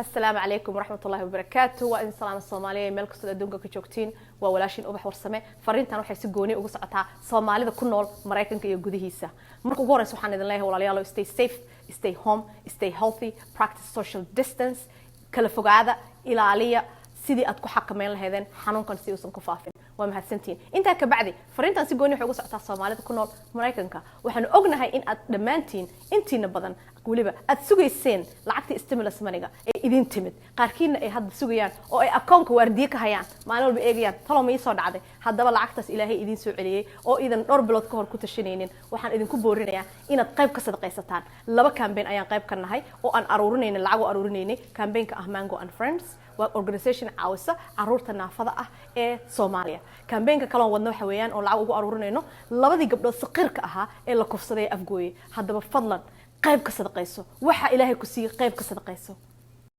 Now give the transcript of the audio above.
السلام عليكم ورحمة الله وبركاته وإن سلام الصومالية ملك سود الدنيا كجوكتين وولاشين أبح ورسمة فرينتان وحي سجوني وقصتها صومالي ذا كنول مرايكن كي يجودي هيسا مركو جورن سبحان الله ولا ليالو stay safe stay home stay healthy practice social distance كلا فقعة إلى عليا سيدي أتكو حق مين لهذين حنون كان سيوسن كفافين ومهتسنتين أنت كبعدي فرينتان سجوني وحي قصتها صومالي ذا كنول مرايكن كا وحن أجنها إن أدمانتين أنتي نبضن waliba aad sugayseen lacagtii stimulus maniga ee idin timid qaarkiina ay hadda sugayaan oo ay akoonka waardiye ka hayaan maalin walba eegayaan talo ma soo dhacday haddaba lacagtaas ilaahay idin soo celiyay oo idan dhowr bilood ka hor ku tashaneenin waxaan idinku boorinayaa inaad qayb ka sadaqaysataan laba campaign ayaan qayb ka nahay oo aan aruurinayna lacag oo aruurinayna campaignka ah Mango and Friends waa organization caawisa caruurta naafada ah ee Soomaaliya campaignka kale oo wadno waxa weeyaan oo lacag ugu aruurinayno labadii gabdhood saqiirka ahaa ee la kufsaday afgooyay haddaba fadlan qayb ka sadaqayso waxa ilaahay ku siiyay qayb ka sadaqayso